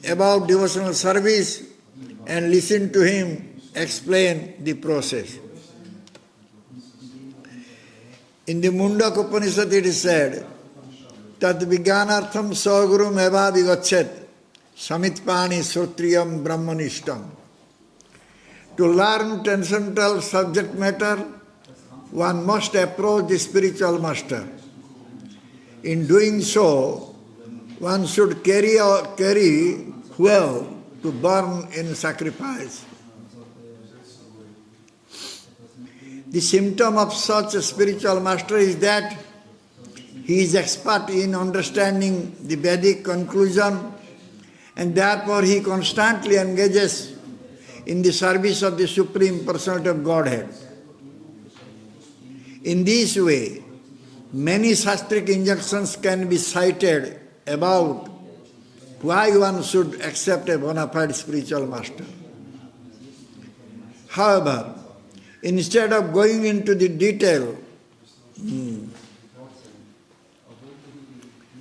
about devotional service and listen to him explain the process. In the Mundak Upanishad it is said, Tat Vijnanartham Sagurum eva vigachet samitpani srutriyam brahmanishtam. To learn transcendental subject matter, one must approach the spiritual master. In doing so, one should carry fuel to burn in sacrifice. The symptom of such a spiritual master is that he is expert in understanding the Vedic conclusion, and therefore he constantly engages in the service of the Supreme Personality of Godhead. In this way, many shastric injunctions can be cited about why one should accept a bona fide spiritual master. However, instead of going into the detail,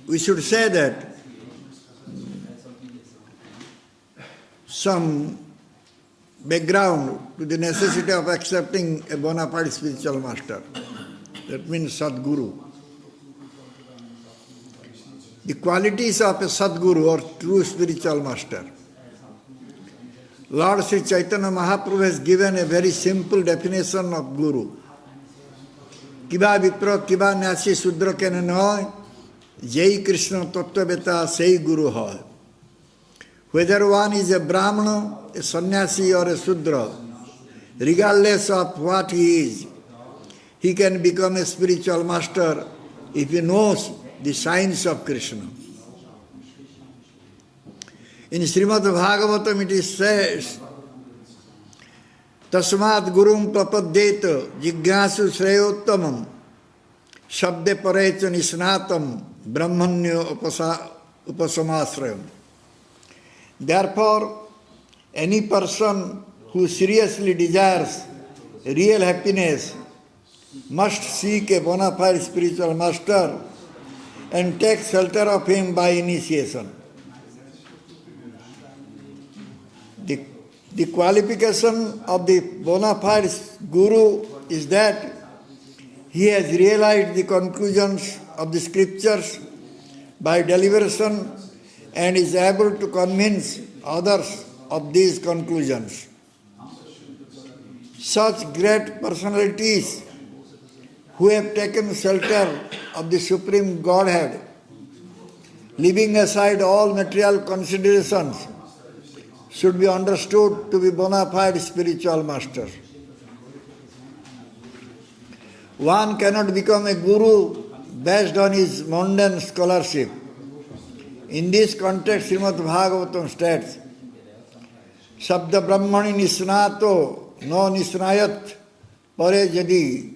we should say that some background to the necessity of accepting a bona fide spiritual master. That means Sadguru. The qualities of a Sadguru or true spiritual master. Lord Sri Chaitanya Mahaprabhu has given a very simple definition of Guru. Kiba Vipra, Kiba Nasi Sudra Kene Noy, Jai Krishna Tattva Beta Sei Guru Hoy. Whether one is a Brahmana, a sannyasi or a Sudra, regardless of what he is, he can become a spiritual master if he knows the signs of Krishna. In Srimad Bhagavatam it is said, Tasmat Gurum Prapadyeta Jignasu Shreyottamam Shabde Parecha Nisnatam Brahmanyo Upasamasrayam. Therefore, any person who seriously desires real happiness must seek a bona fide spiritual master and take shelter of him by initiation. The qualification of the bona fide guru is that he has realized the conclusions of the scriptures by deliberation and is able to convince others of these conclusions. Such great personalities who have taken shelter of the Supreme Godhead, leaving aside all material considerations, should be understood to be bona fide spiritual masters. One cannot become a guru based on his mundane scholarship. In this context, Srimad Bhagavatam states, Sabda Brahmani Nisnato no Nisnayat Pare Jadi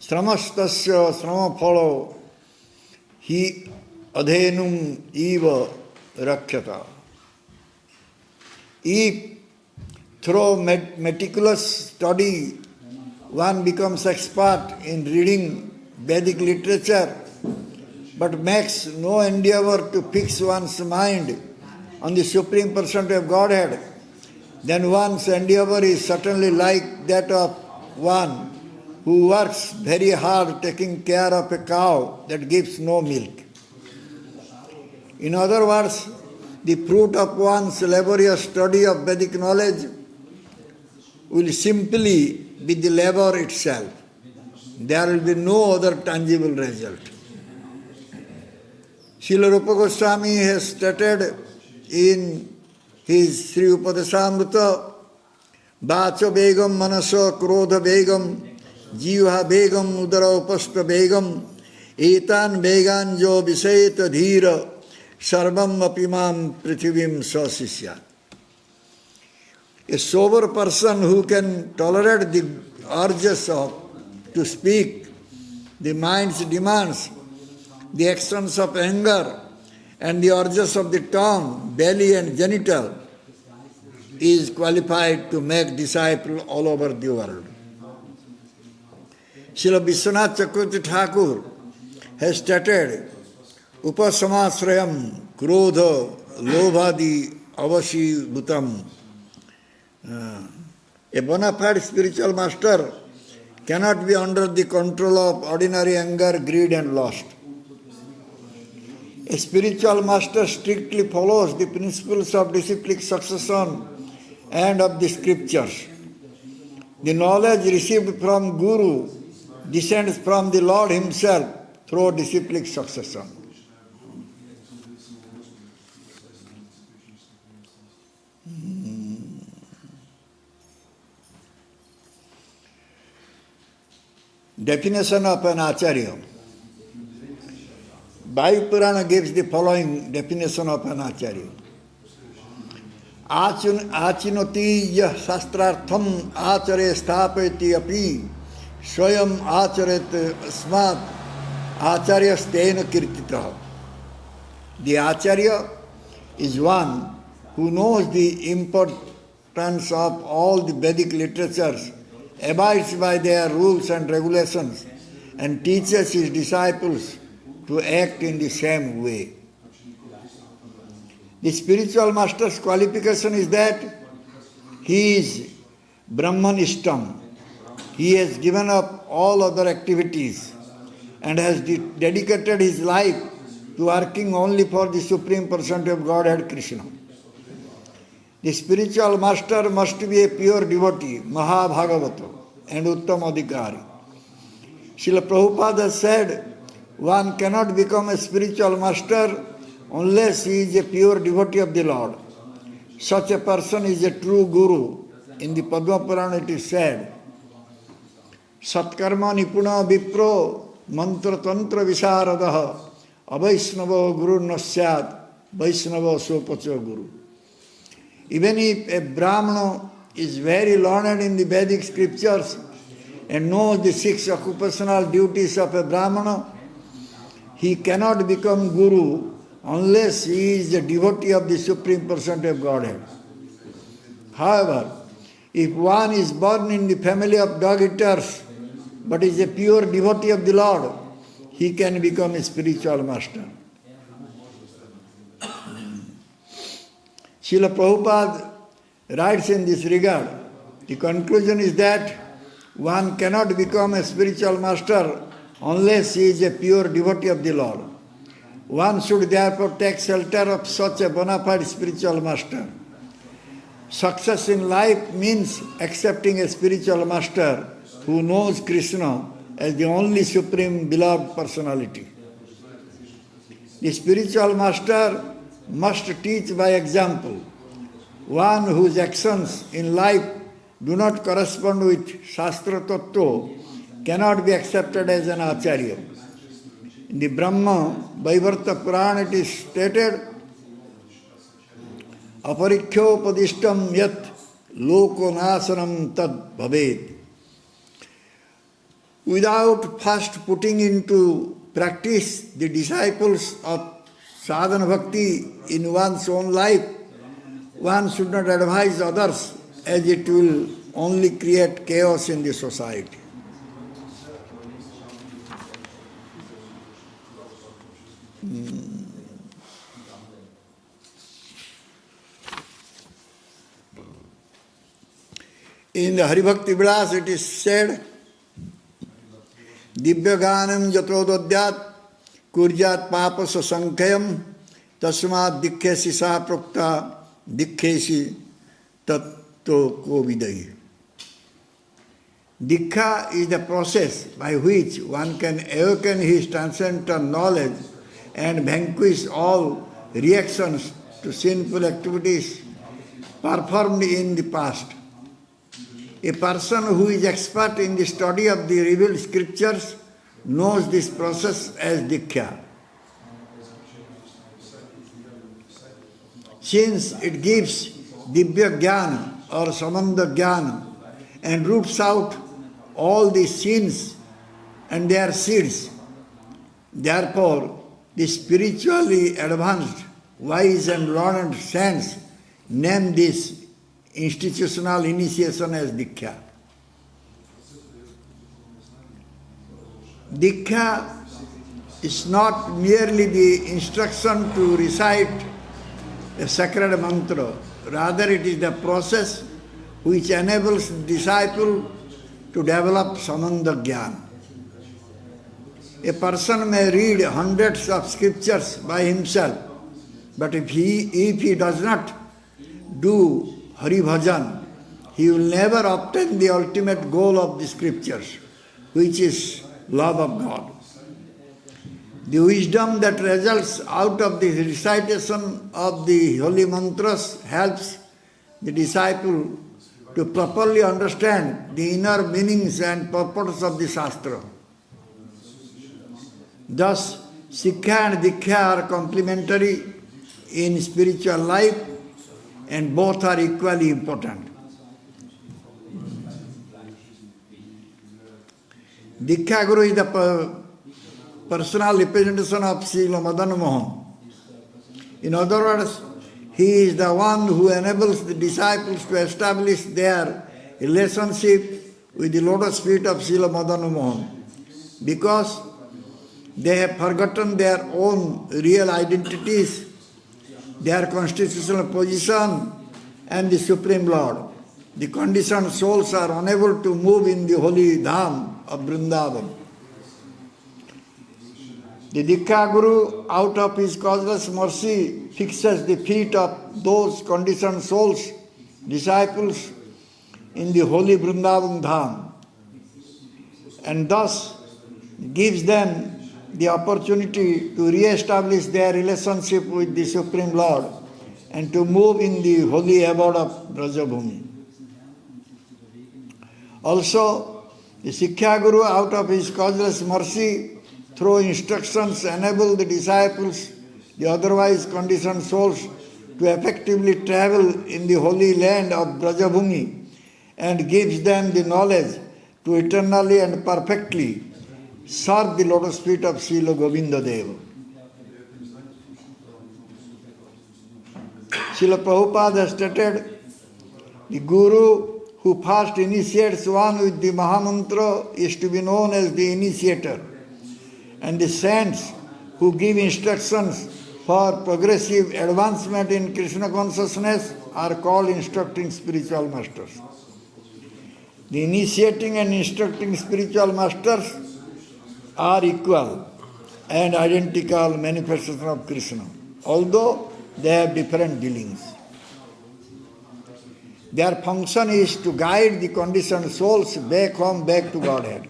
Sramastasya Sramapalo Hi Adhenum Eva Rakhyata. If through meticulous study one becomes expert in reading Vedic literature but makes no endeavor to fix one's mind on the Supreme Personality of Godhead, then one's endeavor is certainly like that of one who works very hard taking care of a cow that gives no milk. In other words, the fruit of one's laborious study of Vedic knowledge will simply be the labor itself. There will be no other tangible result. Srila Rupa Goswami has stated in his Sri Upadeshamrita, Vacha Begam Manaso Krodha Begam Jiva Begam Udara Upasta Begam Etan Began Jo Visayata Dhira Sarvam Apimam Prithivim Sasisya. A sober person who can tolerate the urges to speak, the mind's demands, the actions of anger, and the urges of the tongue, belly, and genital, is qualified to make disciples all over the world. Srila Vishwanath Chakravarti Thakur has stated, Upasamasrayam krodha lobhadi avashibhutam. A bona fide spiritual master cannot be under the control of ordinary anger, greed and lust. A spiritual master strictly follows the principles of disciplic succession and of the scriptures. The knowledge received from Guru descends from the Lord Himself through disciplic succession. Definition of an Acharya. Vayu Purana gives the following definition of an Acharya. Achinoti yah sastrartham acare sthapayati api swayam acharet asmat acharya stena kirtita. The Acharya is one who knows the importance of all the Vedic literatures, abides by their rules and regulations, and teaches his disciples to act in the same way. The spiritual master's qualification is that he is Brahmanishtam. He has given up all other activities and has dedicated his life to working only for the Supreme Personality of Godhead Krishna. The spiritual master must be a pure devotee, Mahabhagavata, and Uttam Adhikari. Srila Prabhupada said, one cannot become a spiritual master unless he is a pure devotee of the Lord. Such a person is a true guru. In the Padma Purana it is said, Satkarma Nipuna Vipro Mantra Tantra Visaradaha Avaisnava Guru Nasyad Vaisnava Sopacha Guru. Even if a Brahmana is very learned in the Vedic scriptures and knows the 6 occupational duties of a Brahmana, he cannot become Guru unless he is a devotee of the Supreme Personality of Godhead. However, if one is born in the family of dog-eaters but is a pure devotee of the Lord, he can become a spiritual master. Srila Prabhupada writes in this regard, the conclusion is that one cannot become a spiritual master unless he is a pure devotee of the Lord. One should therefore take shelter of such a bona fide spiritual master. Success in life means accepting a spiritual master who knows Krishna as the only supreme beloved personality. The spiritual master must teach by example. One whose actions in life do not correspond with Shastra Tattva cannot be accepted as an Acharya. In the Brahma Vaivarta Purana it is stated, Aparikyopadishtam yat lokonasanam tad bhaved. Without first putting into practice the disciples of sadhana bhakti in one's own life, one should not advise others, as it will only create chaos in the society. In the Haribhakti Vilas it is said, Divya Ganam Jatododyat Kurjat Papasa Sankhayam Tasmat Dikkesi Sa Prokta Dikkesi Tatto Kovidai. Diksha is the process by which one can awaken his transcendental knowledge and vanquish all reactions to sinful activities performed in the past. A person who is expert in the study of the revealed scriptures knows this process as Diksha. Since it gives Divya Jnana or Samandha Jnana and roots out all the sins and their seeds, therefore the spiritually advanced, wise and learned saints name this institutional initiation as Diksha. Diksha is not merely the instruction to recite a sacred mantra. Rather, it is the process which enables the disciple to develop samandha jnana. A person may read hundreds of scriptures by himself, but if he does not do Hari Bhajan, he will never obtain the ultimate goal of the scriptures, which is love of God. The wisdom that results out of the recitation of the holy mantras helps the disciple to properly understand the inner meanings and purpose of the Shastra. Thus, Sikkha and Diksha are complementary in spiritual life, and both are equally important. Diksha Guru is the personal representation of Srila Madan Mohan. In other words, he is the one who enables the disciples to establish their relationship with the lotus feet of Srila Madan Mohan, because they have forgotten their own real identities, their constitutional position, and the Supreme Lord. The conditioned souls are unable to move in the holy dham of Vrindavan. The Diksha Guru, out of his causeless mercy, fixes the feet of those conditioned souls, disciples, in the holy Vrindavan dham, and thus gives them the opportunity to re-establish their relationship with the Supreme Lord and to move in the holy abode of Brajabhumi. Also, the Sikkha Guru, out of his causeless mercy, through instructions, enable the disciples, the otherwise conditioned souls, to effectively travel in the holy land of Brajabhumi, and gives them the knowledge to eternally and perfectly serve the lotus feet of Srila Govinda Deva. Srila Prabhupada has stated, the Guru who first initiates one with the Mahamantra is to be known as the initiator, and the saints who give instructions for progressive advancement in Krishna consciousness are called instructing spiritual masters. The initiating and instructing spiritual masters are equal and identical manifestations of Krishna, although they have different dealings. Their function is to guide the conditioned souls back to Godhead.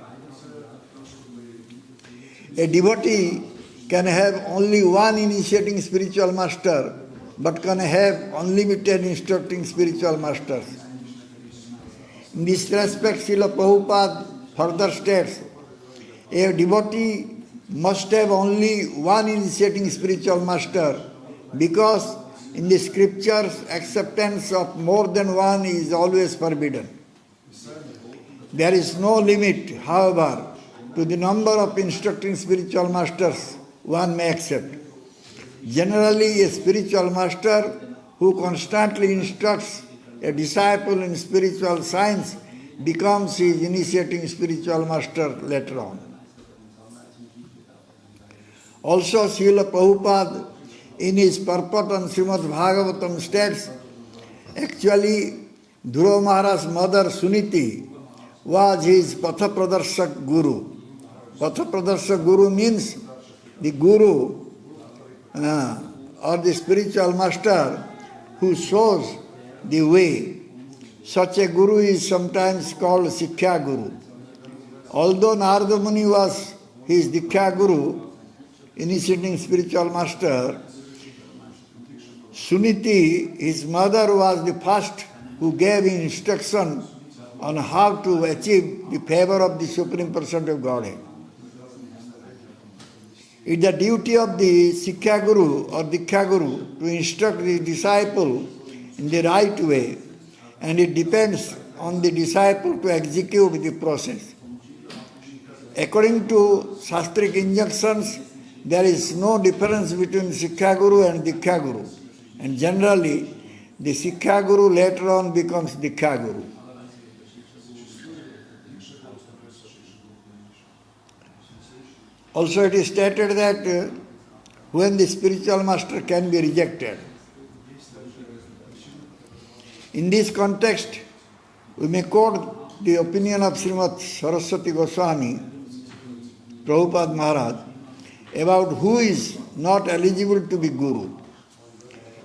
A devotee can have only one initiating spiritual master, but can have unlimited instructing spiritual masters. In this respect, Srila Prabhupada further states, a devotee must have only one initiating spiritual master, because in the scriptures acceptance of more than one is always forbidden. There is no limit, however, to the number of instructing spiritual masters one may accept. Generally, a spiritual master who constantly instructs a disciple in spiritual science becomes his initiating spiritual master later on. Also, Srila Prabhupada, in his purport on Srimad Bhagavatam, states, actually, Dhruva Maharaj's mother Suniti was his Pathapradarshak Guru. Pathapradarshak Guru means the Guru or the spiritual master who shows the way. Such a Guru is sometimes called Sikkha Guru. Although Narada Muni was his Diksha Guru, initiating spiritual master, Suniti, his mother, was the first who gave instruction on how to achieve the favor of the Supreme Person of Godhead. It is the duty of the Sikkha Guru or Diksha Guru to instruct the disciple in the right way, and it depends on the disciple to execute the process. According to Shastric injunctions, there is no difference between Sikkha Guru and Diksha Guru, and generally the Sikkha Guru later on becomes Diksha Guru. Also, it is stated that when the spiritual master can be rejected, In this context, we may quote the opinion of Srimad Saraswati Goswami, Prabhupada Maharaj, about who is not eligible to be Guru.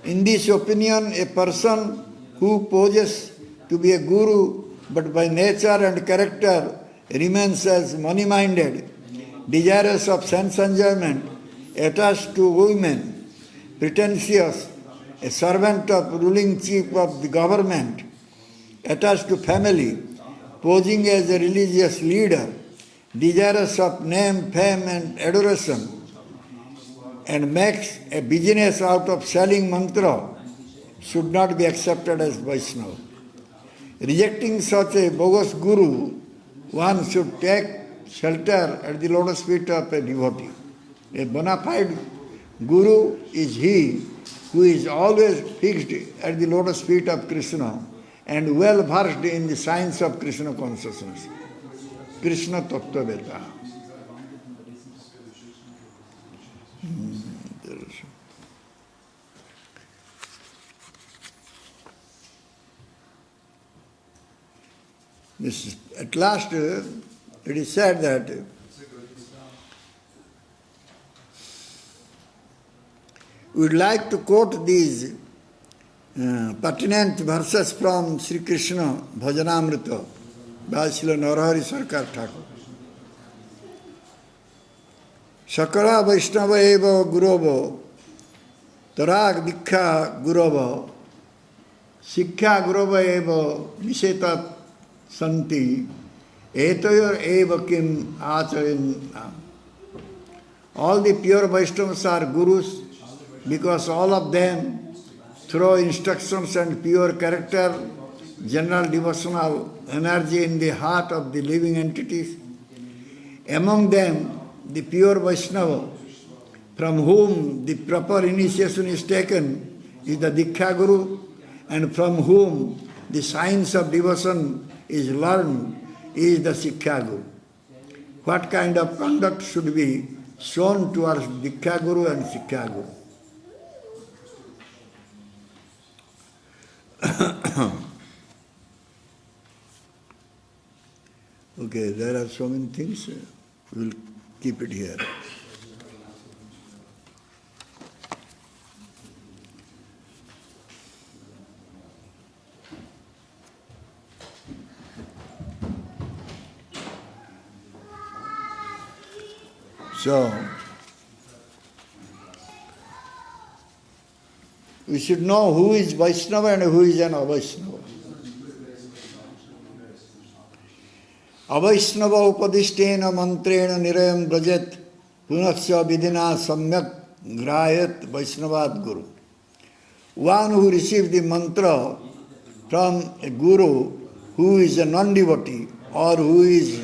In this opinion, a person who poses to be a Guru but by nature and character remains as money-minded, desirous of sense enjoyment, attached to women, pretentious, a servant of ruling chief of the government, attached to family, posing as a religious leader, desirous of name, fame and adoration, and makes a business out of selling mantra, should not be accepted as Vaishnava. Rejecting such a bogus guru, one should take shelter at the lotus feet of a devotee. A bona fide guru is he who is always fixed at the lotus feet of Krishna and well versed in the science of Krishna consciousness. Krishna Tattva Veda. At last, it is said that we would like to quote these pertinent verses from Sri Krishna Bhajanamrita by Srila Narahari Sarkar Thakur. Sakala Vaishnava eva gurovo, tarag diksha gurovo, sikkha gurovo eva nisetat santi, etayor eva kim acharin. All the pure Vaishnavas are gurus because all of them throw instructions and pure character, general devotional energy in the heart of the living entities. Among them, the pure Vaishnava, from whom the proper initiation is taken, is the Diksha Guru, and from whom the science of devotion is learned, is the Sikkha Guru. What kind of conduct should be shown towards Diksha Guru and Sikkha Guru? Okay, there are so many things. We will keep it here. So, we should know who is Vaishnava and who is an Avaishnava. Avaishnava upadishtena mantrena nirayam brajet punasya vidina samyak grayat Vaishnavad Guru. One who receives the mantra from a guru who is a non-devotee or who is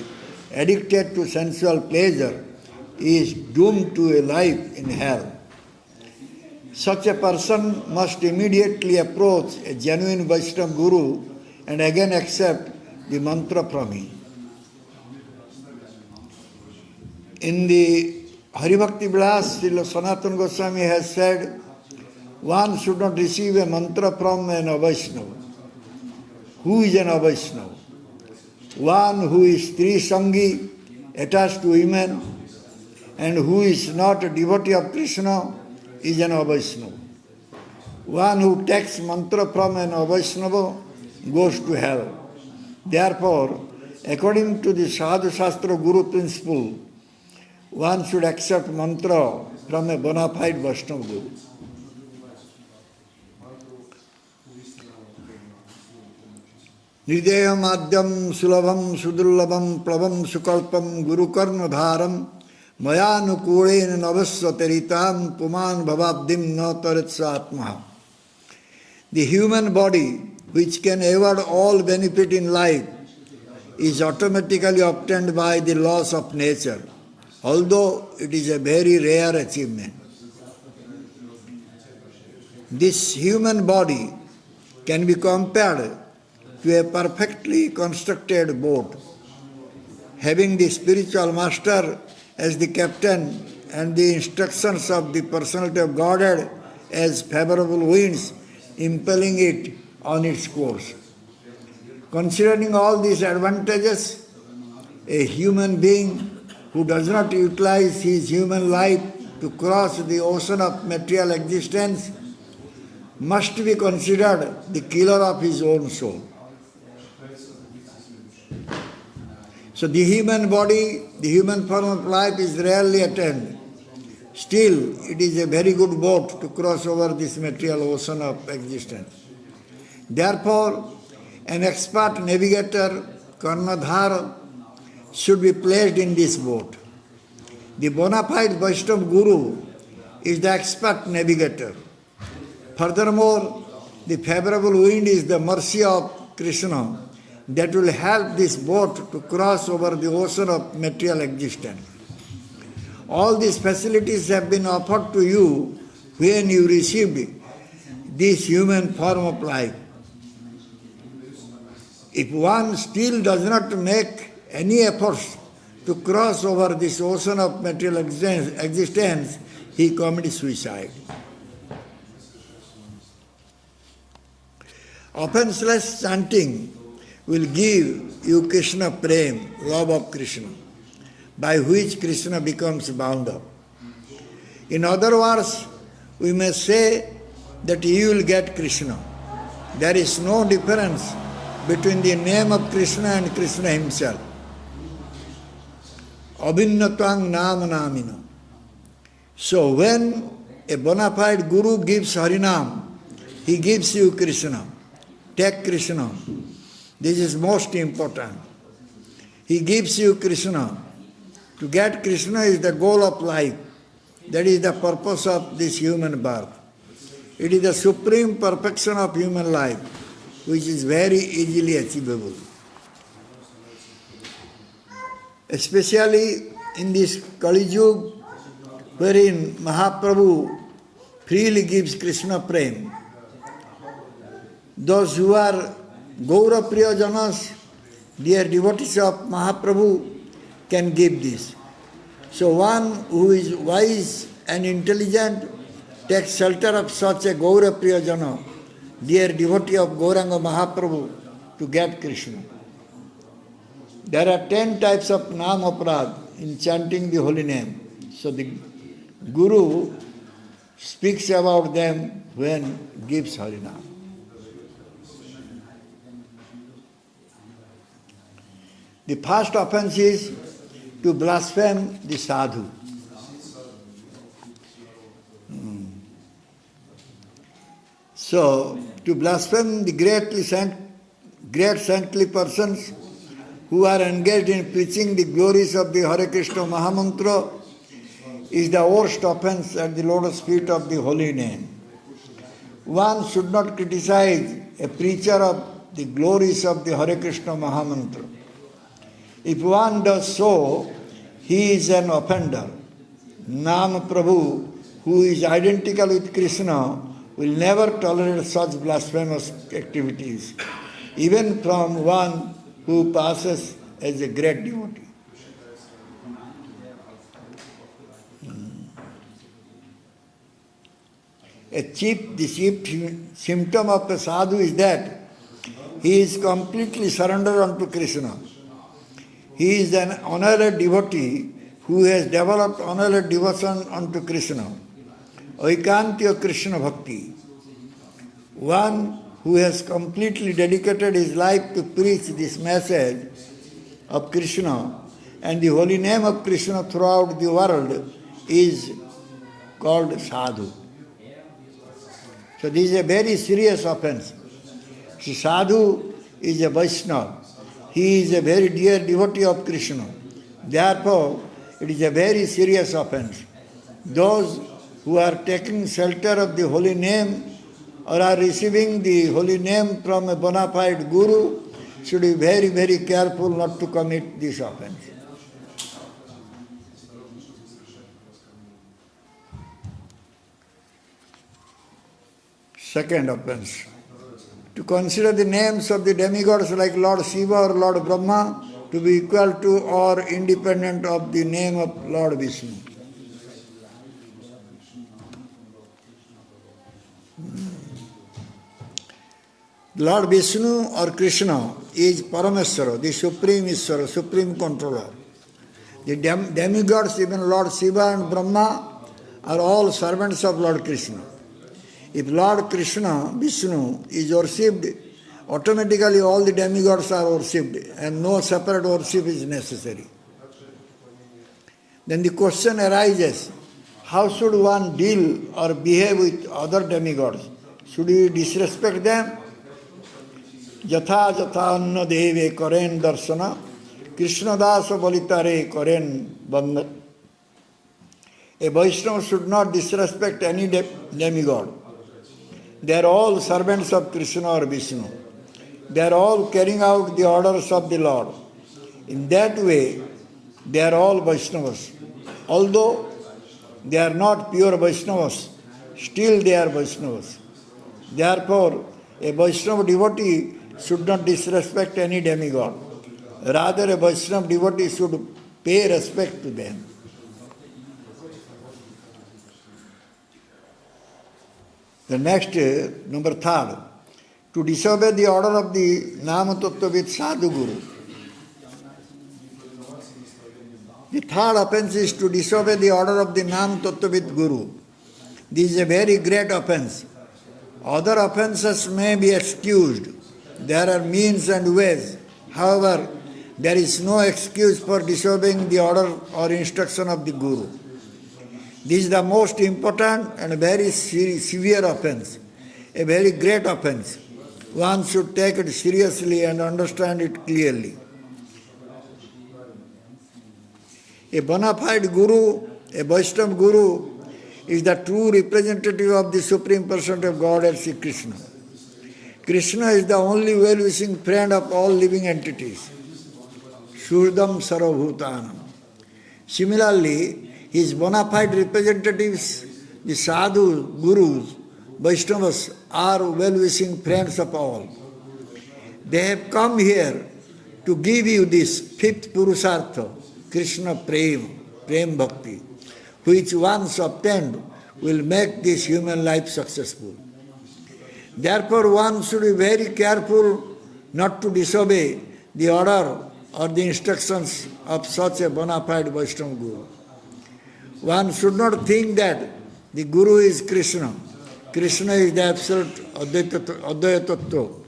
addicted to sensual pleasure is doomed to a life in hell. Such a person must immediately approach a genuine Vaishnava Guru and again accept the mantra from him. In the Haribhakti Vilas, Srila Sanatana Goswami has said, one should not receive a mantra from an Avaishnava. Who is an Avaishnava? One who is Trisangi, attached to women, and who is not a devotee of Krishna is an Avaishnava. One who takes mantra from an Avaishnava goes to hell. Therefore, according to the Sadhu Shastra Guru principle, one should accept mantra from a bona fide Vaishnava Guru. Nideyam adyam sulabham sudurlabham plabham sukalpam guru karma dharam mayanukulen navasya teritam puman bhavabdim na taritsa atmaha. The human body, which can award all benefit in life, is automatically obtained by the laws of nature, although it is a very rare achievement. This human body can be compared to a perfectly constructed boat, having the spiritual master as the captain and the instructions of the personality of Godhead as favorable winds impelling it on its course. Considering all these advantages, a human being who does not utilize his human life to cross the ocean of material existence must be considered the killer of his own soul. So the human body, the human form of life is rarely attained. Still, it is a very good boat to cross over this material ocean of existence. Therefore, an expert navigator, Karnadhar, should be placed in this boat. The bona fide Vaishnava Guru is the expert navigator. Furthermore, the favorable wind is the mercy of Krishna that will help this boat to cross over the ocean of material existence. All these facilities have been offered to you when you received this human form of life. If one still does not make any efforts to cross over this ocean of material existence, he commits suicide. Offenseless chanting will give you Krishna prem, love of Krishna, by which Krishna becomes bound up. In other words, we may say that you will get Krishna. There is no difference between the name of Krishna and Krishna himself. Abhinnatvang nama namina. So when a bona fide guru gives Harinam, he gives you Krishna. Take Krishna. This is most important. He gives you Krishna. To get Krishna is the goal of life. That is the purpose of this human birth. It is the supreme perfection of human life, which is very easily achievable. Especially in this Kali Yuga, wherein Mahaprabhu freely gives Krishna prem. Those who are Gaura Priya Janas, dear devotees of Mahaprabhu, can give this. So one who is wise and intelligent takes shelter of such a Gaura Priya Jana, dear devotee of Gauranga Mahaprabhu, to get Krishna. There are 10 types of Nam Aparad in chanting the holy name. So the Guru speaks about them when gives Harinam. The first offense is to blaspheme the sadhu. So, to blaspheme the great saintly persons who are engaged in preaching the glories of the Hare Krishna Mahamantra is the worst offense at the lotus feet of the holy name. One should not criticize a preacher of the glories of the Hare Krishna Mahamantra. If one does so, he is an offender. Nam Prabhu, who is identical with Krishna, will never tolerate such blasphemous activities, even from one who passes as a great devotee. The chief symptom of a sadhu is that he is completely surrendered unto Krishna. He is an honored devotee who has developed honored devotion unto Krishna. Oikantiya Krishna Bhakti. One who has completely dedicated his life to preach this message of Krishna and the holy name of Krishna throughout the world is called sadhu. So this is a very serious offense. So sadhu is a Vaishnava. He is a very dear devotee of Krishna. Therefore, it is a very serious offense. Those who are taking shelter of the holy name or are receiving the holy name from a bona fide guru should be very, very careful not to commit this offense. Second offense. To consider the names of the demigods like Lord Shiva or Lord Brahma to be equal to or independent of the name of Lord Vishnu. Lord Vishnu or Krishna is Parameswara, the Supreme Iswara, Supreme Controller. The demigods, even Lord Shiva and Brahma, are all servants of Lord Krishna. If Lord Krishna, Vishnu, is worshipped, automatically all the demigods are worshipped and no separate worship is necessary. Then the question arises, how should one deal or behave with other demigods? Should we disrespect them? Jatha jatha anna deve karen darsana, Krishna dasa balitare karen bandha. A Vaishnava should not disrespect any demigod. They are all servants of Krishna or Vishnu. They are all carrying out the orders of the Lord. In that way, they are all Vaishnavas. Although they are not pure Vaishnavas, still they are Vaishnavas. Therefore, a Vaishnava devotee should not disrespect any demigod. Rather, a Vaishnava devotee should pay respect to them. The next, number 3, to disobey the order of the Nama Tattva with Sadhu Guru. The third offense is to disobey the order of the Nama Tattva with Guru. This is a very great offense. Other offenses may be excused. There are means and ways. However, there is no excuse for disobeying the order or instruction of the Guru. This is the most important and very severe offense, a very great offense. One should take it seriously and understand it clearly. A bona fide Guru, a Vaishnava Guru, is the true representative of the Supreme Person of Godhead, Sri Krishna. Krishna is the only well-wishing friend of all living entities. Shurdam Sarvabhutanam. Similarly, his bona fide representatives, the sadhu, gurus, Vaishnavas, are well-wishing friends of all. They have come here to give you this fifth Purusartha, Krishna Prem Bhakti, which once obtained will make this human life successful. Therefore, one should be very careful not to disobey the order or the instructions of such a bona fide Vaishnava Guru. One should not think that the Guru is Krishna. Krishna is the absolute Advaita Tattva,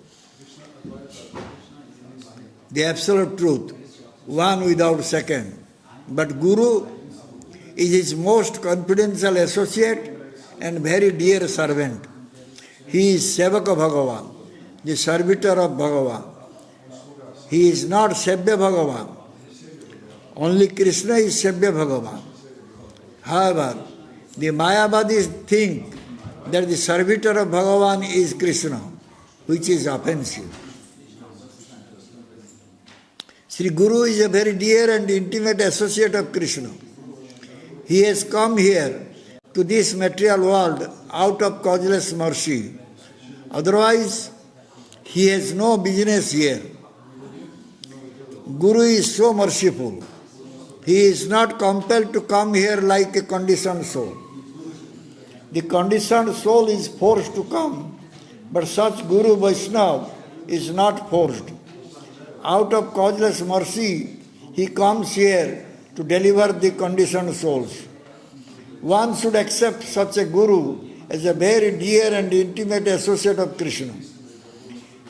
the absolute truth, one without second. But Guru is his most confidential associate and very dear servant. He is Sevaka Bhagavan, the servitor of Bhagavan. He is not Sevya Bhagavan. Only Krishna is Sevya Bhagavan. However, the Mayavadis think that the servitor of Bhagavan is Krishna, which is offensive. Sri Guru is a very dear and intimate associate of Krishna. He has come here to this material world out of causeless mercy. Otherwise, he has no business here. Guru is so merciful. He is not compelled to come here like a conditioned soul. The conditioned soul is forced to come, but such Guru Vaishnava is not forced. Out of causeless mercy, he comes here to deliver the conditioned souls. One should accept such a Guru as a very dear and intimate associate of Krishna.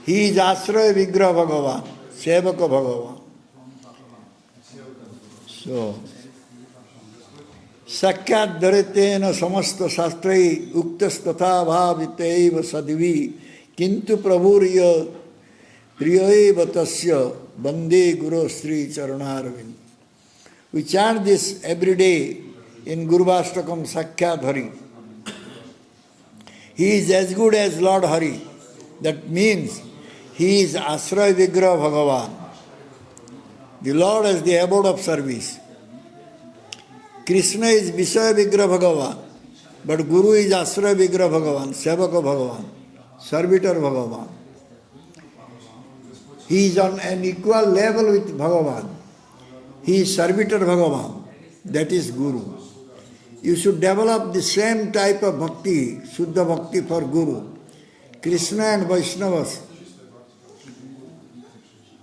He is Asraya Vigraha Bhagavan, Sevaka Bhagavan. So, Sakyat Daritena Samasta Sastrai Uktas Tatha Bhavitaiva Sadvi Kintu Prabhuriya Priyaiva Tasya Bande Guru Sri Charanarvind. We chant this every day in Gurvashtakam Sakyat Hari. He is as good as Lord Hari. That means he is Asraya Vigraha Bhagavan. The Lord is the abode of service. Krishna is Vishaya Vigraha Bhagavan, but Guru is Asraya Vigraha Bhagavan, Sevaka Bhagavan, Servitor Bhagavan. He is on an equal level with Bhagavan. He is Servitor Bhagavan, that is Guru. You should develop the same type of bhakti, Shuddha Bhakti for Guru. Krishna and Vaishnavas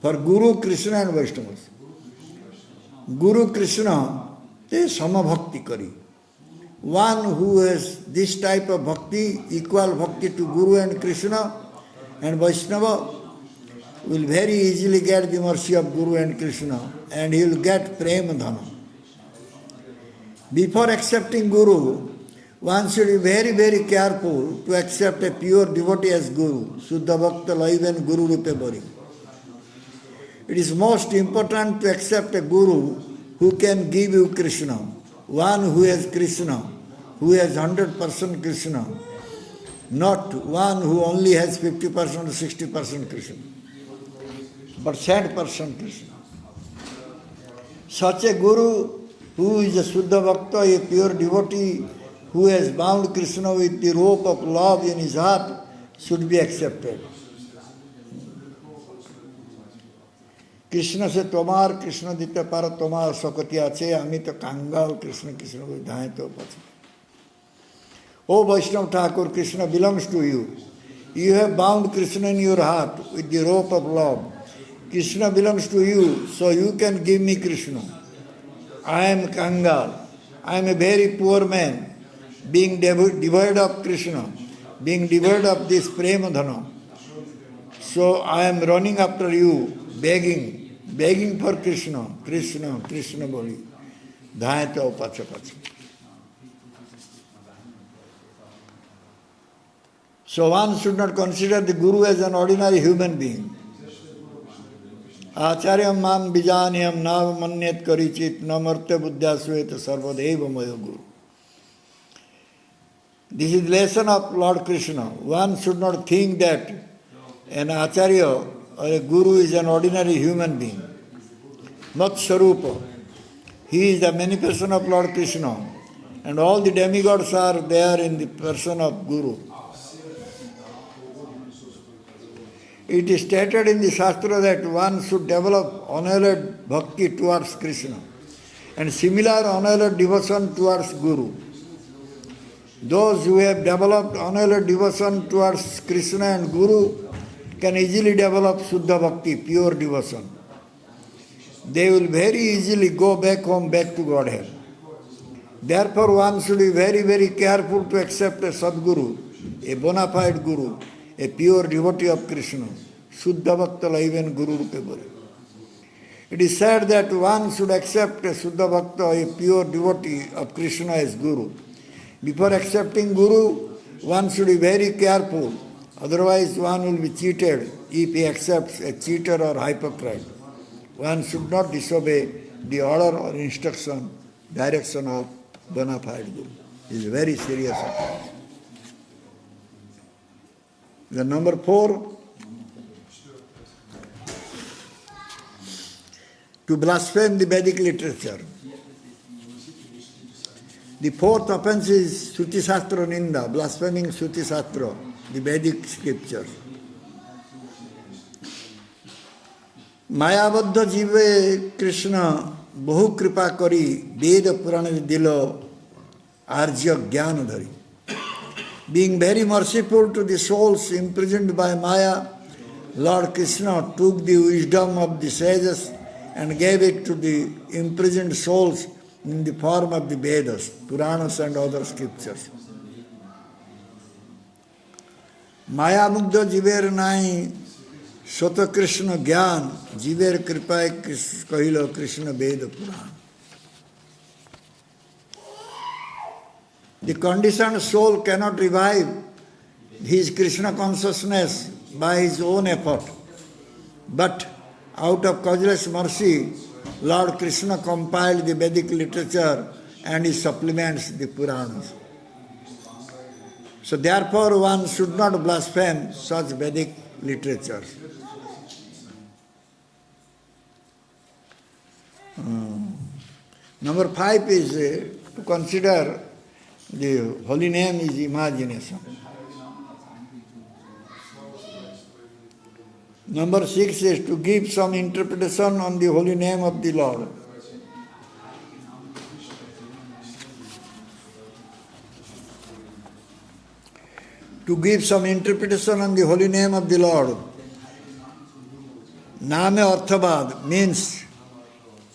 for Guru, Krishna and Vaishnavas. Guru Krishna, they samabhakti kari. One who has this type of bhakti, equal bhakti to Guru and Krishna and Vaishnava, will very easily get the mercy of Guru and Krishna, and he will get prema dhana. Before accepting Guru, one should be very, very careful to accept a pure devotee as Guru. Suddha Bhakta Laivan Guru Rupe Bari. It is most important to accept a Guru who can give you Krishna. One who has Krishna, who has 100% Krishna, not one who only has 50% or 60% Krishna, but 100% Krishna. Such a Guru who is a Suddha Bhakta, a pure devotee, who has bound Krishna with the rope of love in his heart, should be accepted. Krishna से तोमार कृष्ण दिते पार तोमार सकती आछे आमी तो कांगाल कृष्ण कृष्ण को धाए तो पछे. O Vaishnav Thakur, Krishna belongs to you. You have bound Krishna in your heart with the rope of love. Krishna belongs to you, so you can give me Krishna. I am Kangal. I am a very poor man, being devoid of Krishna, being devoid of this prema dhana. So I am running after you, begging for Krishna, Krishna, Krishna boli. Dhaye to pache pache. So one should not consider the Guru as an ordinary human being. Acharyam mam bijanyam nav manyet karichit namartya buddhyasvet sarvadeva maya Guru. This is lesson of Lord Krishna. One should not think that an Acharya or a Guru is an ordinary human being. Mat Sarupa. He is the manifestation of Lord Krishna. And all the demigods are there in the person of Guru. It is stated in the Shastra that one should develop unalloyed bhakti towards Krishna and similar unalloyed devotion towards Guru. Those who have developed unalloyed devotion towards Krishna and Guru can easily develop Suddha Bhakti, pure devotion. They will very easily go back home, back to Godhead. Therefore, one should be very, very careful to accept a Sadguru, a bona fide Guru, a pure devotee of Krishna, Suddha Bhakta Laivan Guru Rupe Bari. It is said that one should accept a Suddha Bhakta, a pure devotee of Krishna as Guru. Before accepting Guru, one should be very careful, otherwise one will be cheated if he accepts a cheater or hypocrite. One should not disobey the order or instruction, direction of bona fide Guru. It is very serious. The number 4, to blaspheme the Vedic literature. The fourth offense is Shruti Shastra Ninda, blaspheming Shruti Shastra, the Vedic scriptures. मायाबद्ध जीवे कृष्ण बहु कृपा करी वेद पुराण दिल आर्य ज्ञान धरी. Being very merciful to the souls imprisoned by Maya, Lord Krishna took the wisdom of the sages and gave it to the imprisoned souls in the form of the Vedas, Puranas and other scriptures. Maya mugdha jiver nai Sota Krishna Gyan, Jiver Kripai Kahilo Krishna Veda Purana. The conditioned soul cannot revive his Krishna consciousness by his own effort. But out of causeless mercy, Lord Krishna compiled the Vedic literature and he supplements the Puranas. So therefore one should not blaspheme such Vedic literature. Number 5 is to consider the holy name is imagination. Number 6 is to give some interpretation on the holy name of the Lord. To give some interpretation on the holy name of the Lord. Name Arthabad means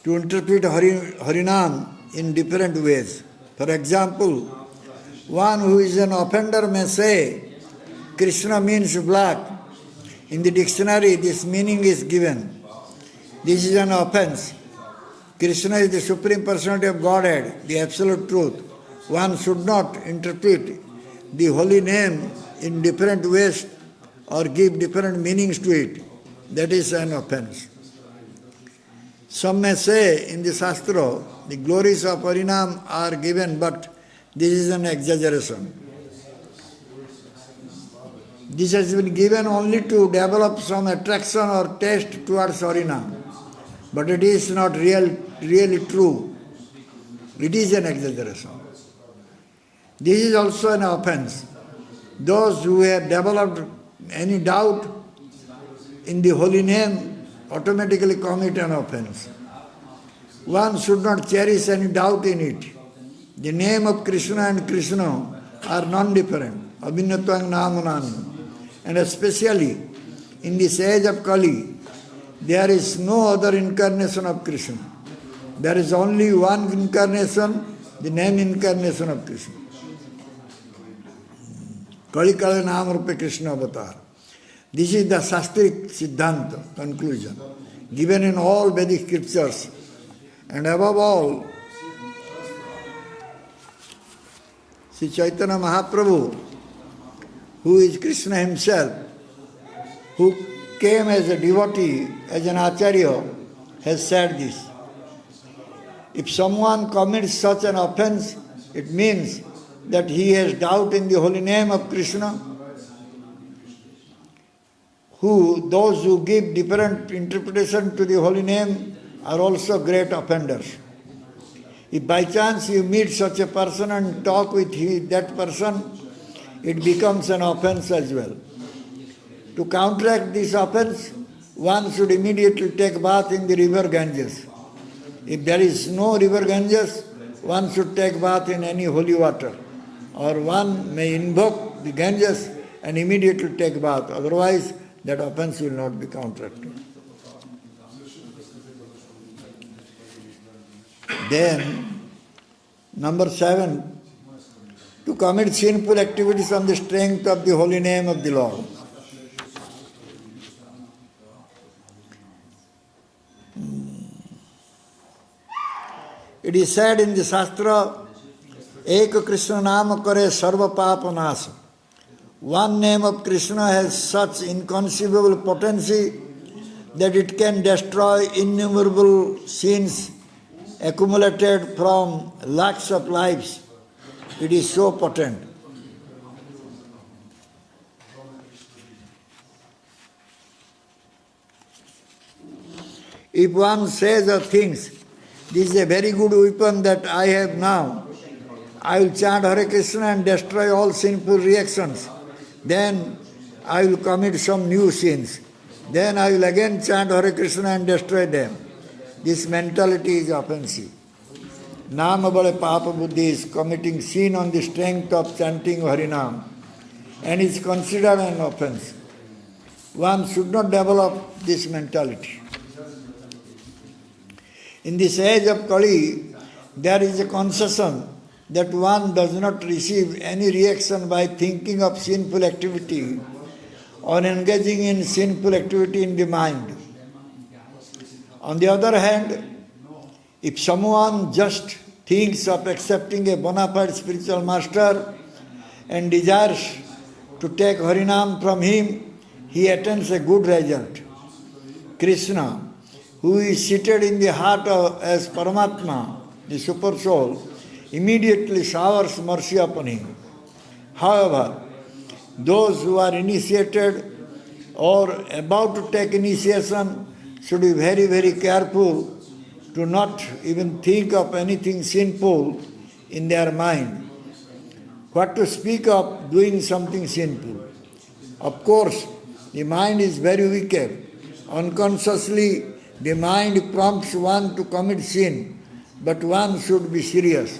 to interpret Harinam in different ways. For example, one who is an offender may say, Krishna means black. In the dictionary, this meaning is given. This is an offense. Krishna is the Supreme Personality of Godhead, the Absolute Truth. One should not interpret the holy name in different ways or give different meanings to it. That is an offense. Some may say in the Shastra, the glories of Harinam are given, but this is an exaggeration. This has been given only to develop some attraction or taste towards Harinam. But it is not really true. It is an exaggeration. This is also an offense. Those who have developed any doubt in the holy name automatically commit an offense. One should not cherish any doubt in it. The name of Krishna and Krishna are non-different. Abhinnatvang namanani. And especially in this age of Kali, there is no other incarnation of Krishna. There is only one incarnation, the name incarnation of Krishna. Kali Kali Naam Rupe Krishna Avatar. This is the Shastric Siddhanta, conclusion, given in all Vedic scriptures. And above all, Sri Chaitanya Mahaprabhu, who is Krishna himself, who came as a devotee, as an acharya, has said this. If someone commits such an offense, it means that he has doubt in the holy name of Krishna. Those who give different interpretation to the holy name are also great offenders. If by chance you meet such a person and talk with that person, it becomes an offense as well. To counteract this offense, one should immediately take bath in the river Ganges. If there is no river Ganges, one should take bath in any holy water. Or one may invoke the Ganges and immediately take bath. Otherwise, that offense will not be counteracted. Then, number 7, to commit sinful activities on the strength of the holy name of the Lord. It is said in the Shastra, Ek Krishna Nama Kare Sarva Papa Nasa. One name of Krishna has such inconceivable potency that it can destroy innumerable sins accumulated from lakhs of lives. It is so potent. If one says or thinks, this is a very good weapon that I have now, I will chant Hare Krishna and destroy all sinful reactions. Then I will commit some new sins. Then I will again chant Hare Krishna and destroy them. This mentality is offensive. Nama Bale Papa Buddhi is committing sin on the strength of chanting Harinam and is considered an offense. One should not develop this mentality. In this age of Kali, there is a concession that one does not receive any reaction by thinking of sinful activity or engaging in sinful activity in the mind. On the other hand, if someone just thinks of accepting a bona fide spiritual master and desires to take Harinam from him, he attains a good result. Krishna, who is seated in the heart as Paramatma, the Super Soul, immediately showers mercy upon him. However, those who are initiated or about to take initiation should be very, very careful to not even think of anything sinful in their mind. What to speak of doing something sinful? Of course, the mind is very wicked. Unconsciously, the mind prompts one to commit sin, but one should be serious.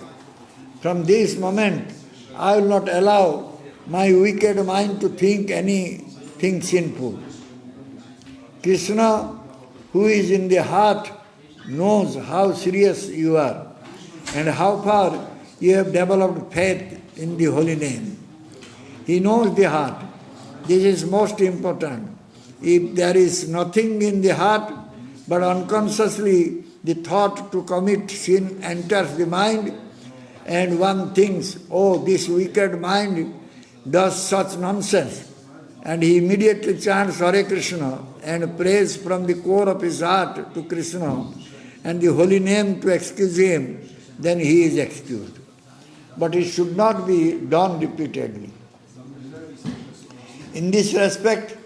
From this moment, I will not allow my wicked mind to think anything sinful. Krishna, who is in the heart knows how serious you are and how far you have developed faith in the holy name. He knows the heart. This is most important. If there is nothing in the heart, but unconsciously the thought to commit sin enters the mind, and one thinks, oh, this wicked mind does such nonsense, and he immediately chants Hare Krishna and prays from the core of his heart to Krishna and the holy name to excuse him, then he is excused. But it should not be done repeatedly. In this respect,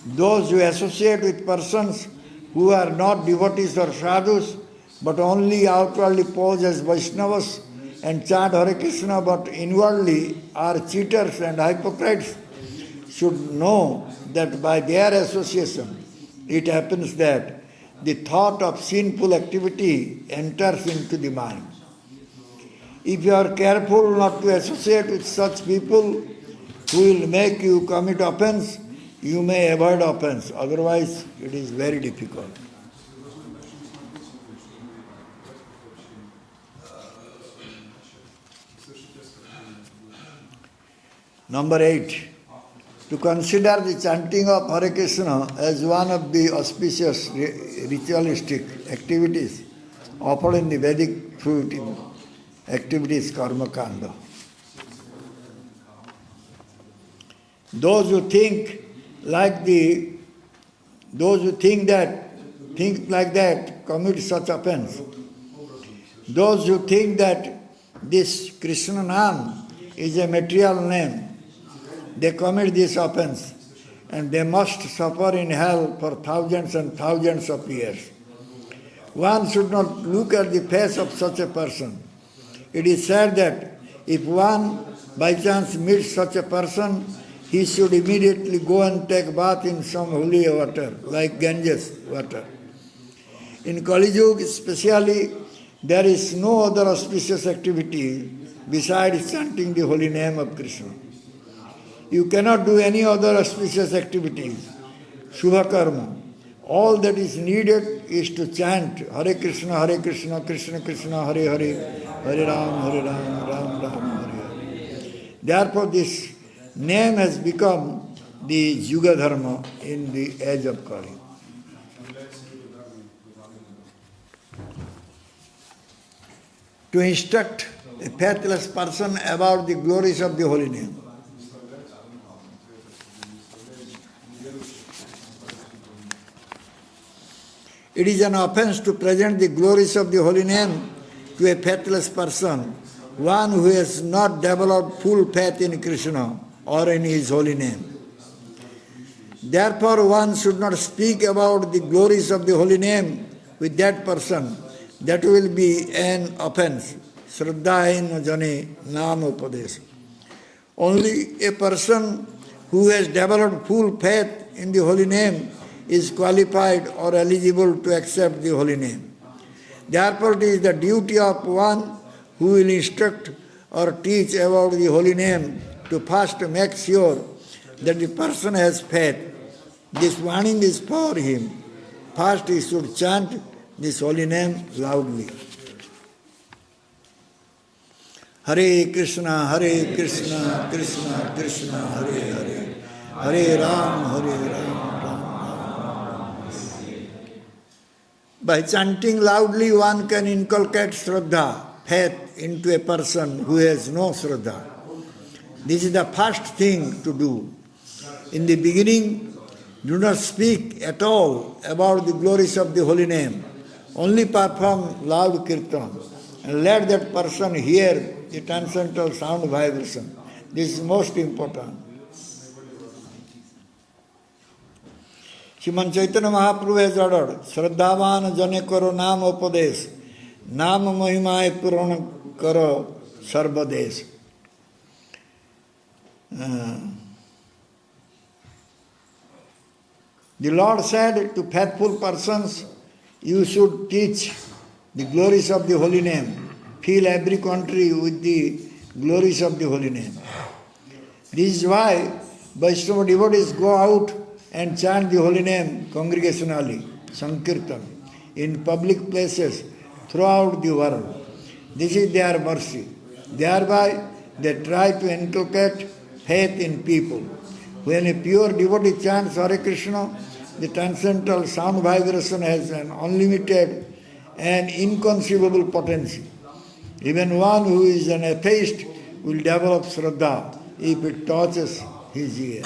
those who associate with persons who are not devotees or sadhus, but only outwardly pose as Vaishnavas and chant Hare Krishna, but inwardly are cheaters and hypocrites, should know that by their association, it happens that the thought of sinful activity enters into the mind. If you are careful not to associate with such people who will make you commit offense, you may avoid offense. Otherwise, it is very difficult. Number 8. To consider the chanting of Hare Krishna as one of the auspicious ritualistic activities offered in the Vedic fruitive activities Karma Kanda. Those who think like that commit such offense. Those who think that this Krishna Nam is a material name, they commit this offense, and they must suffer in hell for thousands and thousands of years. One should not look at the face of such a person. It is said that if one by chance meets such a person, he should immediately go and take bath in some holy water, like Ganges water. In Kali Yuga especially, there is no other auspicious activity besides chanting the holy name of Krishna. You cannot do any other auspicious activities, Shubha Karma. All that is needed is to chant Hare Krishna, Krishna Krishna, Hare Hare, Hare Ram, Ram Ram, Hare Hare. Therefore, this name has become the Yuga Dharma in the age of Kali. To instruct a faithless person about the glories of the holy name. It is an offense to present the glories of the holy name to a faithless person, one who has not developed full faith in Krishna or in his holy name. Therefore, one should not speak about the glories of the holy name with that person. That will be an offense. Shraddhahin jane nam upadesh. Only a person who has developed full faith in the holy name is qualified or eligible to accept the holy name. Therefore, it is the duty of one who will instruct or teach about the holy name to first make sure that the person has faith. This warning is for him. First, he should chant this holy name loudly. Hare Krishna, Krishna Krishna, Hare Hare, Hare Ram, Ram. By chanting loudly, one can inculcate Shraddha, faith, into a person who has no Shraddha. This is the first thing to do. In the beginning, do not speak at all about the glories of the holy name. Only perform loud kirtan and let that person hear the transcendental sound vibration. This is most important. Sriman Chaitanya Mahaprabhu has ordered, Shraddhavan jane karo nam upadesh, nam mahimai purana karo sarvadesh. The Lord said to faithful persons, you should teach the glories of the holy name. Fill every country with the glories of the holy name. This is why Vaishnava devotees go out and chant the holy name congregationally. Sankirtan, in public places throughout the world. This is their mercy. Thereby, they try to inculcate faith in people. When a pure devotee chants Hare Krishna, the transcendental sound vibration has an unlimited and inconceivable potency. Even one who is an atheist will develop Shraddha if it touches his ear.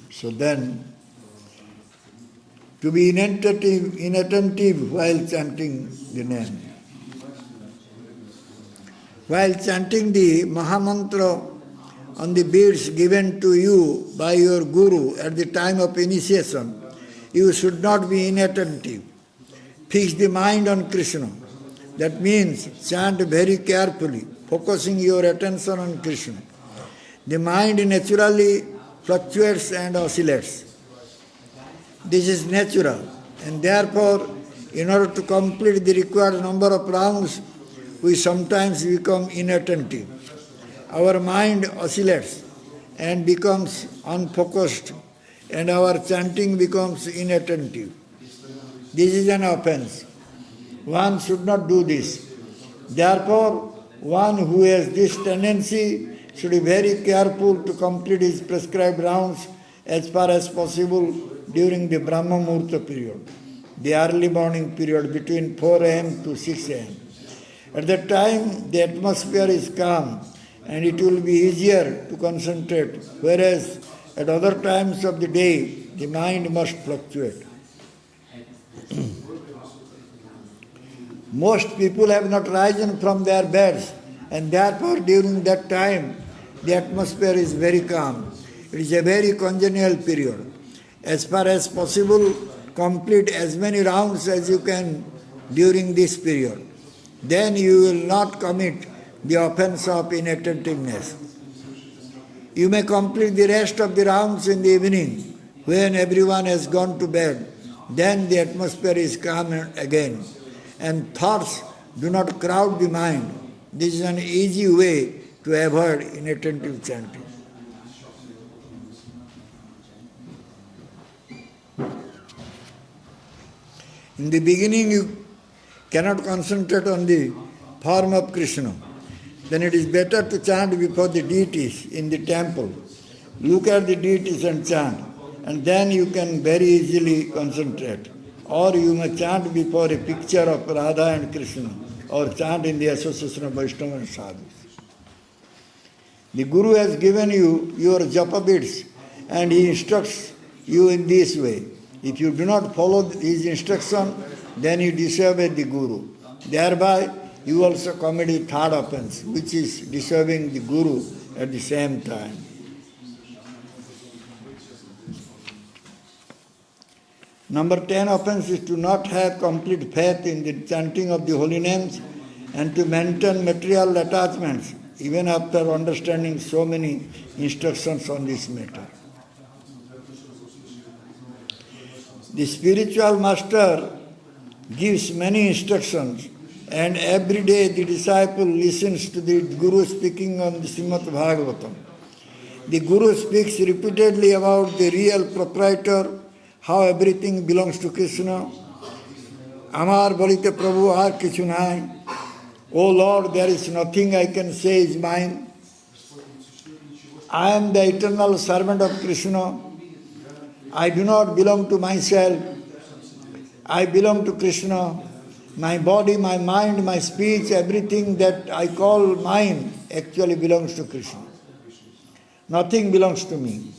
So then, to be inattentive while chanting the name. While chanting the Mahamantra on the beads given to you by your Guru at the time of initiation, you should not be inattentive. Fix the mind on Krishna. That means chant very carefully, focusing your attention on Krishna. The mind naturally fluctuates and oscillates. This is natural, and therefore, in order to complete the required number of rounds, we sometimes become inattentive. Our mind oscillates and becomes unfocused, and our chanting becomes inattentive. This is an offense. One should not do this. Therefore, one who has this tendency should be very careful to complete his prescribed rounds as far as possible during the Brahma Muhurta period, the early morning period between 4 a.m. to 6 a.m. At that time, the atmosphere is calm and it will be easier to concentrate, whereas at other times of the day, the mind must fluctuate. Most people have not risen from their beds, and therefore during that time, the atmosphere is very calm. It is a very congenial period. As far as possible, complete as many rounds as you can during this period. Then you will not commit the offense of inattentiveness. You may complete the rest of the rounds in the evening when everyone has gone to bed. Then the atmosphere is calm again, and thoughts do not crowd the mind. This is an easy way to avoid inattentive chanting. In the beginning, you cannot concentrate on the form of Krishna. Then it is better to chant before the deities in the temple. Look at the deities and chant, and then you can very easily concentrate. Or you may chant before a picture of Radha and Krishna, or chant in the association of Vaishnava and Sadhus. The Guru has given you your japa beads, and he instructs you in this way. If you do not follow his instruction, then you disobey the Guru. Thereby, you also commit a third offense, which is disobeying the Guru at the same time. Number 10 offense is to not have complete faith in the chanting of the holy names and to maintain material attachments, even after understanding so many instructions on this matter. The spiritual master gives many instructions, and every day the disciple listens to the Guru speaking on the Srimad Bhagavatam. The Guru speaks repeatedly about the real proprietor, how everything belongs to Krishna. Amar bolite Prabhu ar kichu nai. O Lord, there is nothing I can say is mine. I am the eternal servant of Krishna. I do not belong to myself. I belong to Krishna. My body, my mind, my speech, everything that I call mine actually belongs to Krishna. Nothing belongs to me.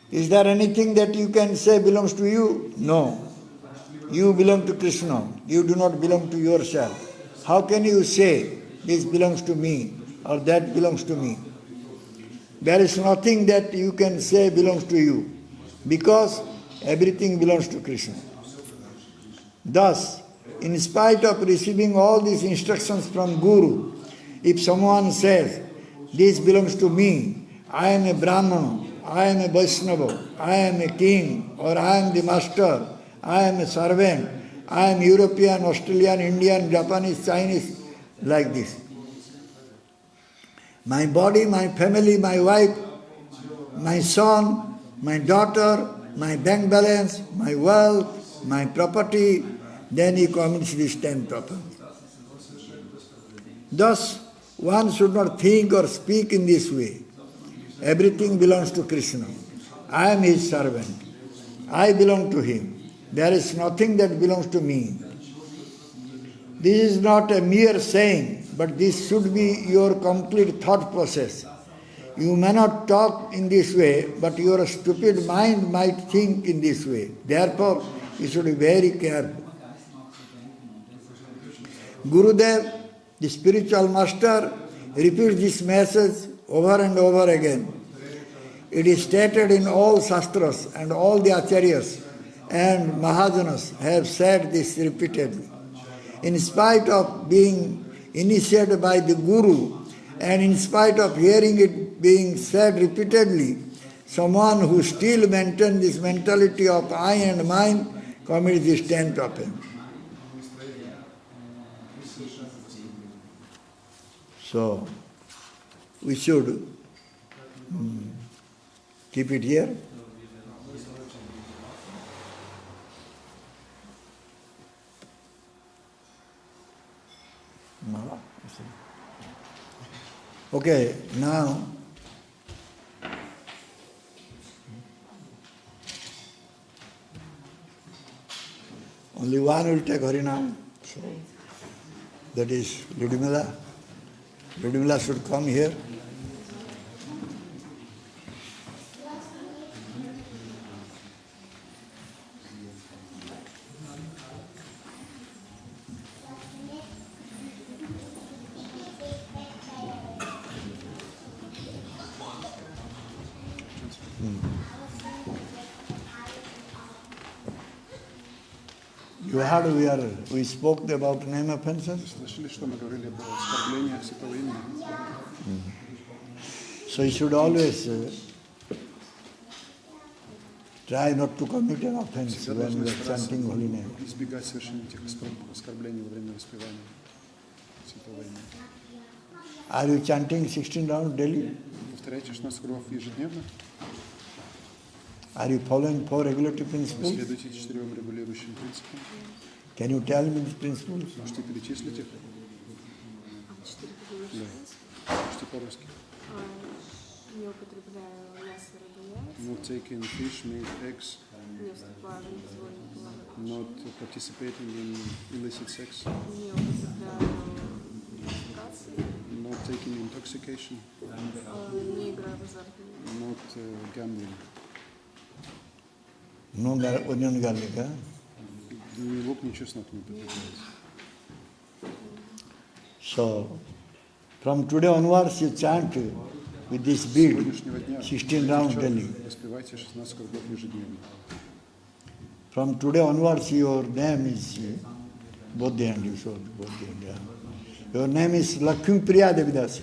Is there anything that you can say belongs to you? No. You belong to Krishna. You do not belong to yourself. How can you say this belongs to me or that belongs to me? There is nothing that you can say belongs to you, because everything belongs to Krishna. Thus, in spite of receiving all these instructions from Guru, if someone says, this belongs to me, I am a Brahmana, I am a Vaishnava, I am a king, or I am the master, I am a servant, I am European, Australian, Indian, Japanese, Chinese, like this. My body, my family, my wife, my son, my daughter, my bank balance, my wealth, my property, then he commits this 10th offense. Thus, one should not think or speak in this way. Everything belongs to Krishna. I am his servant. I belong to him. There is nothing that belongs to me. This is not a mere saying, but this should be your complete thought process. You may not talk in this way, but your stupid mind might think in this way. Therefore, you should be very careful. Gurudev, the spiritual master, repeats this message over and over again. It is stated in all Shastras, and all the Acharyas and Mahajanas have said this repeatedly. In spite of being initiated by the Guru, and in spite of hearing it being said repeatedly, someone who still maintains this mentality of I and mine commits this 10th offense. So, we should keep it here. Okay, now only one will take Harinam. So that is Ludmila. Ludmila should come here. You heard we spoke about name offenses? So you should always try not to commit an offense when you are chanting holy name. Are you chanting 16 rounds daily? Are you following 4 regulative principles? Can you tell me these principles? Not taking fish, meat, eggs, not participating in illicit sex, not taking intoxication, not gambling. No onion garlic, huh? So, from today onwards you chant with this bead 16 rounds daily. From today onwards your name is both the hand, you show both the hand. Your name is Lakshmi Priya Devidasi.